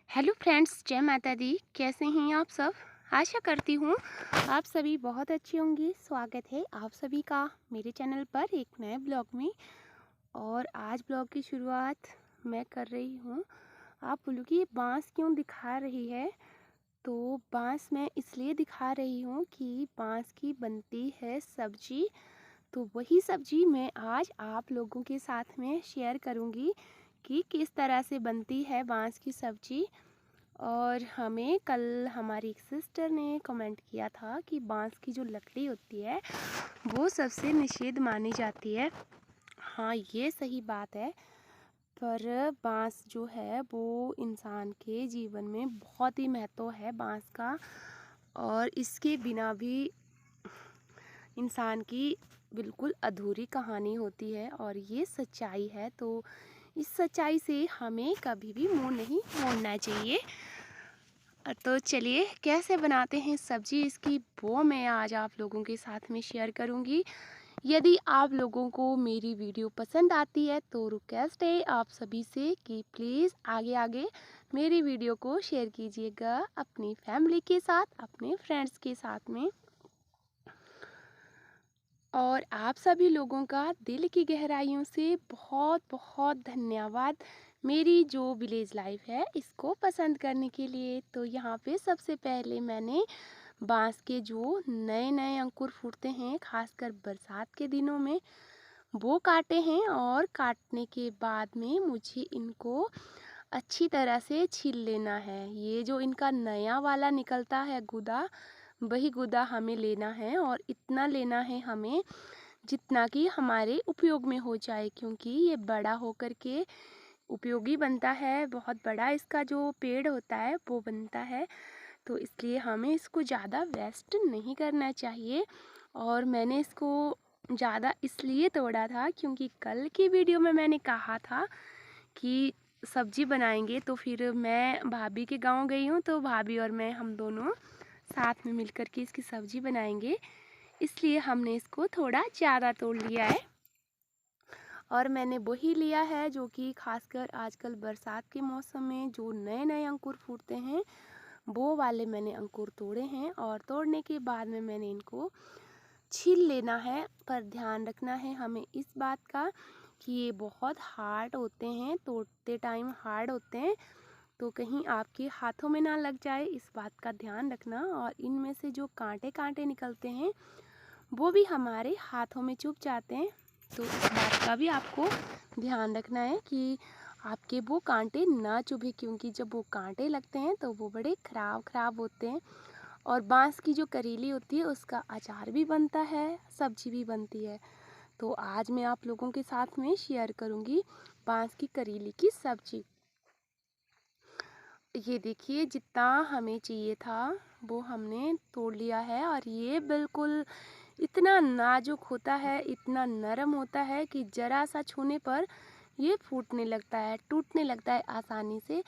Hello friends, जय माता दी। कैसे हैं आप सब? आशा करती हूँ आप सभी बहुत अच्छे होंगे। स्वागत है आप सभी का मेरे चैनल पर एक नए ब्लॉग में। और आज ब्लॉग की शुरुआत मैं कर रही हूँ। आप बोलोगे ये बांस क्यों दिखा रही है? तो बांस मैं इसलिए दिखा रही हूँ कि बांस की बनती है सब्जी। तो वही सब्जी मैं आज आप लोगों के साथ में शेयर करूँगी कि किस तरह से बनती है बांस की सब्जी। और हमें कल हमारी एक सिस्टर ने कमेंट किया था कि बांस की जो लकड़ी होती है वो सबसे निषेध मानी जाती है। हाँ, ये सही बात है। पर बांस जो है वो इंसान के जीवन में बहुत ही महत्व है बांस का। और इसके बिना भी इंसान की बिल्कुल अधूरी कहानी होती है और ये सच्चाई है। तो इस सच्चाई से हमें कभी भी मुंह नहीं मोड़ना चाहिए। तो चलिए कैसे बनाते हैं सब्जी इसकी, वो मैं आज आप लोगों के साथ में शेयर करूंगी। यदि आप लोगों को मेरी वीडियो पसंद आती है तो रिक्वेस्ट है आप सभी से कि प्लीज़ आगे आगे मेरी वीडियो को शेयर कीजिएगा अपनी फैमिली के साथ, अपने फ्रेंड्स के साथ में। और आप सभी लोगों का दिल की गहराइयों से बहुत बहुत धन्यवाद मेरी जो विलेज लाइफ है इसको पसंद करने के लिए। तो यहाँ पे सबसे पहले मैंने बांस के जो नए नए अंकुर फूटते हैं खासकर बरसात के दिनों में वो काटे हैं। और काटने के बाद में मुझे इनको अच्छी तरह से छील लेना है। ये जो इनका नया वाला निकलता है गुदा, वही गुदा हमें लेना है। और इतना लेना है हमें जितना कि हमारे उपयोग में हो जाए, क्योंकि ये बड़ा होकर के उपयोगी बनता है। बहुत बड़ा इसका जो पेड़ होता है वो बनता है। तो इसलिए हमें इसको ज़्यादा वेस्ट नहीं करना चाहिए। और मैंने इसको ज़्यादा इसलिए तोड़ा था क्योंकि कल की वीडियो में मैंने कहा था कि सब्जी बनाएंगे। तो फिर मैं भाभी के गांव गई हूँ, तो भाभी और मैं हम दोनों साथ में मिलकर के इसकी सब्जी बनाएंगे। इसलिए हमने इसको थोड़ा ज़्यादा तोड़ लिया है। और मैंने वही लिया है जो कि खासकर आजकल बरसात के मौसम में जो नए नए अंकुर फूटते हैं वो वाले मैंने अंकुर तोड़े हैं। और तोड़ने के बाद में मैंने इनको छील लेना है। पर ध्यान रखना है हमें इस बात का कि ये बहुत हार्ड होते हैं, तोड़ते टाइम हार्ड होते हैं, तो कहीं आपके हाथों में ना लग जाए, इस बात का ध्यान रखना। और इनमें से जो कांटे कांटे निकलते हैं वो भी हमारे हाथों में चुभ जाते हैं। तो इस बात का भी आपको ध्यान रखना है कि आपके वो कांटे ना चुभे, क्योंकि जब वो कांटे लगते हैं तो वो बड़े ख़राब होते हैं। और बांस की जो करीली होती है उसका अचार भी बनता है, सब्जी भी बनती है। तो आज मैं आप लोगों के साथ में शेयर करूंगी बांस की करीली की सब्जी। ये देखिए जितना हमें चाहिए था वो हमने तोड़ लिया है। और ये बिल्कुल इतना नाजुक होता है, इतना नरम होता है कि ज़रा सा छूने पर ये फूटने लगता है, टूटने लगता है आसानी से।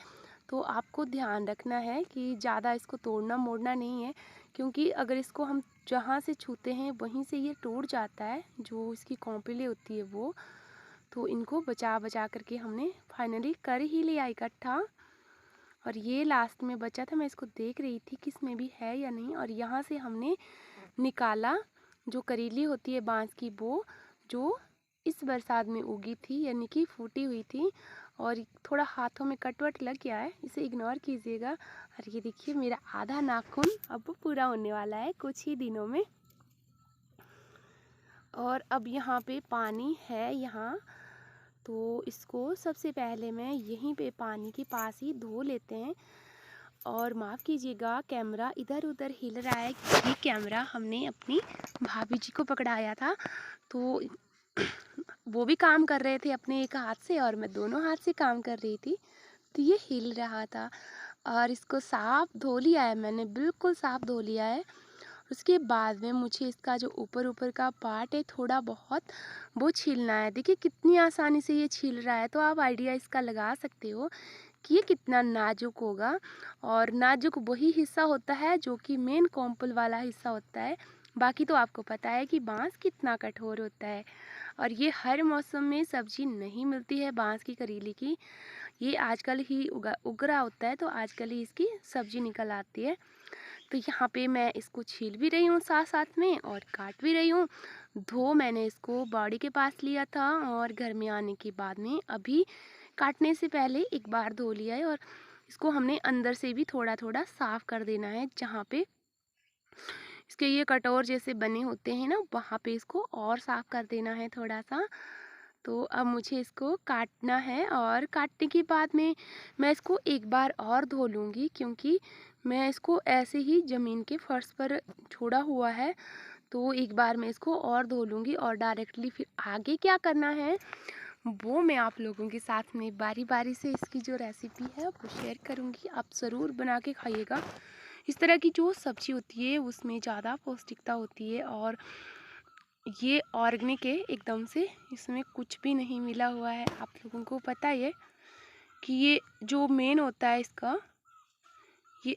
तो आपको ध्यान रखना है कि ज़्यादा इसको तोड़ना मोड़ना नहीं है, क्योंकि अगर इसको हम जहाँ से छूते हैं वहीं से ये टूट जाता है, जो इसकी कॉम्पिले होती है वो। तो इनको बचा बचा करके हमने फाइनली कर ही लिया इकट्ठा। और ये लास्ट में बचा था, मैं इसको देख रही थी कि इसमें भी है या नहीं। और यहाँ से हमने निकाला जो करीली होती है बांस की, वो जो इस बरसात में उगी थी यानी कि फूटी हुई थी। और थोड़ा हाथों में कटवट लग गया है, इसे इग्नोर कीजिएगा। और ये देखिए मेरा आधा नाखून अब वो पूरा होने वाला है कुछ ही दिनों में। और अब यहाँ पे पानी है यहाँ, तो इसको सबसे पहले मैं यहीं पे पानी के पास ही धो लेते हैं। और माफ़ कीजिएगा कैमरा इधर उधर हिल रहा है, क्योंकि कैमरा हमने अपनी भाभी जी को पकड़ाया था। तो वो भी काम कर रहे थे अपने एक हाथ से और मैं दोनों हाथ से काम कर रही थी, तो ये हिल रहा था। और इसको साफ धो लिया है मैंने, बिल्कुल साफ धो लिया है। उसके बाद में मुझे इसका जो ऊपर ऊपर का पार्ट है थोड़ा बहुत वो छीलना है। देखिए कितनी आसानी से ये छील रहा है, तो आप आइडिया इसका लगा सकते हो कि ये कितना नाजुक होगा। और नाजुक वही हिस्सा होता है जो कि मेन कॉम्पल वाला हिस्सा होता है। बाकी तो आपको पता है कि बांस कितना कठोर होता है। और ये हर मौसम में सब्ज़ी नहीं मिलती है बाँस की करेले की। ये आजकल ही उग रहा होता है, तो आजकल ही इसकी सब्ज़ी निकल आती है। तो यहाँ पे मैं इसको छील भी रही हूँ साथ-साथ में और काट भी रही हूँ। धो मैंने इसको बाड़ी के पास लिया था और घर में आने के बाद में अभी काटने से पहले एक बार धो लिया है और इसको हमने अंदर से भी थोड़ा-थोड़ा साफ़ कर देना है। जहाँ पे इसके ये कटोर जैसे बने होते हैं ना, वहाँ पे इसको और साफ़ कर देना है थोड़ा-सा। तो अब मुझे इसको काटना है और काटने के बाद में मैं इसको एक बार और धो लूँगी, क्योंकि मैं इसको ऐसे ही ज़मीन के फर्श पर छोड़ा हुआ है। तो एक बार मैं इसको और धो लूँगी और डायरेक्टली फिर आगे क्या करना है वो मैं आप लोगों के साथ में बारी-बारी से इसकी जो रेसिपी है वो शेयर करूँगी। आप ज़रूर बना के खाइएगा। इस तरह की जो सब्ज़ी होती है उसमें ज़्यादा पौष्टिकता होती है और ये ऑर्गेनिक है एकदम से, इसमें कुछ भी नहीं मिला हुआ है। आप लोगों को पता ही है कि ये जो मेन होता है इसका ये।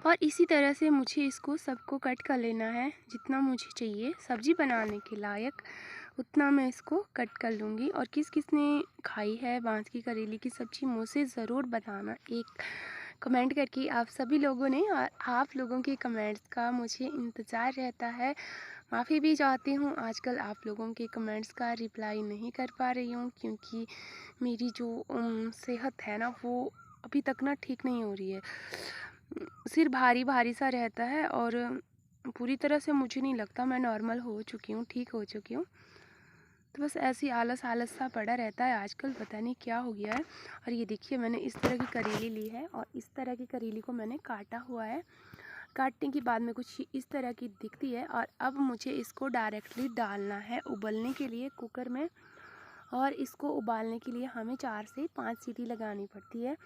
और इसी तरह से मुझे इसको सबको कट कर लेना है, जितना मुझे चाहिए सब्ज़ी बनाने के लायक उतना मैं इसको कट कर लूँगी। और किस किस ने खाई है बाँस की करेले की सब्ज़ी मुझे ज़रूर बताना एक कमेंट करके आप सभी लोगों ने। और आप लोगों के कमेंट्स का मुझे इंतज़ार रहता है। माफ़ी भी चाहती हूँ आजकल आप लोगों के कमेंट्स का रिप्लाई नहीं कर पा रही हूँ, क्योंकि मेरी जो सेहत है ना वो अभी तक ना ठीक नहीं हो रही है। सिर भारी भारी सा रहता है और पूरी तरह से मुझे नहीं लगता मैं नॉर्मल हो चुकी हूँ, ठीक हो चुकी हूँ। तो बस ऐसे ही आलस आलस सा पड़ा रहता है आजकल, पता नहीं क्या हो गया है। और ये देखिए मैंने इस तरह की करेली ली है और इस तरह की करेली को मैंने काटा हुआ है। काटने के बाद में कुछ इस तरह की दिखती है और अब मुझे इसको डायरेक्टली डालना है उबलने के लिए कुकर में। और इसको उबालने के लिए हमें 4 से 5 सीटी लगानी पड़ती है,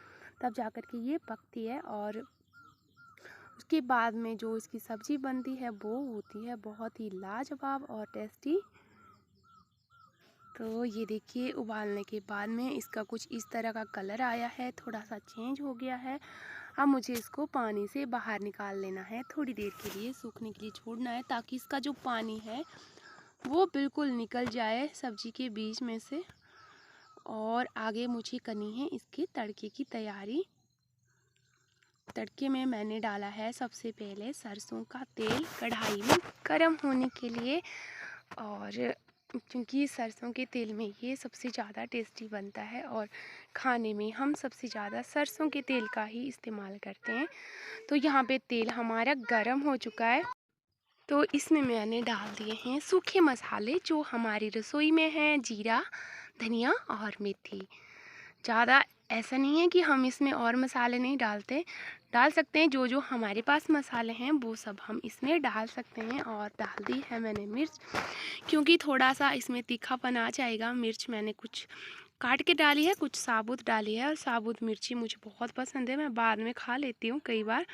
तब जा कर के ये पकती है। और उसके बाद में जो इसकी सब्ज़ी बनती है वो होती है बहुत ही लाजवाब और टेस्टी। तो ये देखिए उबालने के बाद में इसका कुछ इस तरह का कलर आया है, थोड़ा सा चेंज हो गया है। अब मुझे इसको पानी से बाहर निकाल लेना है, थोड़ी देर के लिए सूखने के लिए छोड़ना है, ताकि इसका जो पानी है वो बिल्कुल निकल जाए सब्ज़ी के बीच में से। और आगे मुझे करनी है इसके तड़के की तैयारी। तड़के में मैंने डाला है सबसे पहले सरसों का तेल कढ़ाई में गर्म होने के लिए। और क्योंकि सरसों के तेल में ये सबसे ज़्यादा टेस्टी बनता है और खाने में हम सबसे ज़्यादा सरसों के तेल का ही इस्तेमाल करते हैं। तो यहाँ पे तेल हमारा गर्म हो चुका है, तो इसमें मैंने डाल दिए हैं सूखे मसाले जो हमारी रसोई में हैं, जीरा, धनिया और मेथी। ज़्यादा ऐसा नहीं है कि हम इसमें और मसाले नहीं डालते, डाल सकते हैं। जो जो हमारे पास मसाले हैं वो सब हम इसमें डाल सकते हैं। और डाल दी है मैंने मिर्च, क्योंकि थोड़ा सा इसमें तीखापन आ जाएगा। मिर्च मैंने कुछ काट के डाली है, कुछ साबुत डाली है। और साबुत मिर्ची मुझे बहुत पसंद है, मैं बाद में खा लेती हूँ, कई बार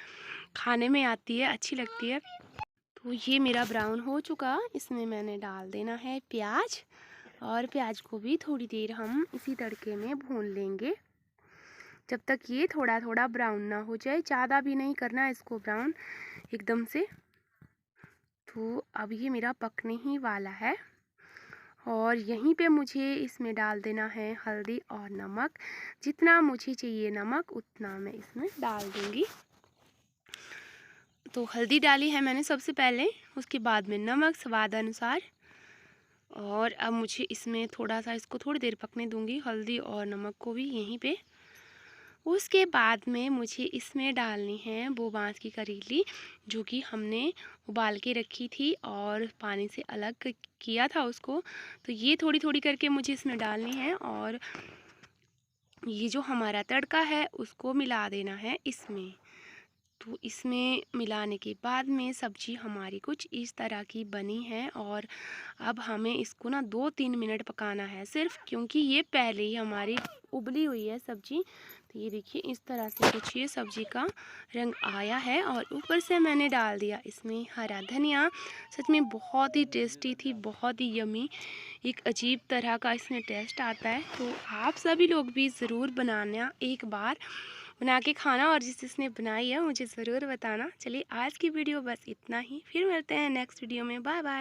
खाने में आती है, अच्छी लगती है। तो ये मेरा ब्राउन हो चुका, इसमें मैंने डाल देना है प्याज। और प्याज को भी थोड़ी देर हम इसी तड़के में भून लेंगे, जब तक ये थोड़ा थोड़ा ब्राउन ना हो जाए। ज़्यादा भी नहीं करना है इसको ब्राउन एकदम से। तो अब ये मेरा पकने ही वाला है और यहीं पे मुझे इसमें डाल देना है हल्दी और नमक। जितना मुझे चाहिए नमक उतना मैं इसमें डाल दूँगी। तो हल्दी डाली है मैंने सबसे पहले, उसके बाद में नमक स्वाद अनुसार। और अब मुझे इसमें थोड़ा सा इसको थोड़ी देर पकने दूंगी, हल्दी और नमक को भी यहीं पे। उसके बाद में मुझे इसमें डालनी है वो बाँस की करेली जो कि हमने उबाल के रखी थी और पानी से अलग किया था उसको। तो ये थोड़ी थोड़ी करके मुझे इसमें डालनी है और ये जो हमारा तड़का है उसको मिला देना है इसमें। तो इसमें मिलाने के बाद में सब्ज़ी हमारी कुछ इस तरह की बनी है। और अब हमें इसको ना 2-3 मिनट पकाना है सिर्फ, क्योंकि ये पहले ही हमारी उबली हुई है सब्ज़ी। तो ये देखिए इस तरह से कुछ ये सब्ज़ी का रंग आया है। और ऊपर से मैंने डाल दिया इसमें हरा धनिया। सच में बहुत ही टेस्टी थी, बहुत ही यमी, एक अजीब तरह का इसमें टेस्ट आता है। तो आप सभी लोग भी ज़रूर बनाना, एक बार बना के खाना। और जिसने बनाई है मुझे ज़रूर बताना। चलिए आज की वीडियो बस इतना ही, फिर मिलते हैं नेक्स्ट वीडियो में। Bye bye.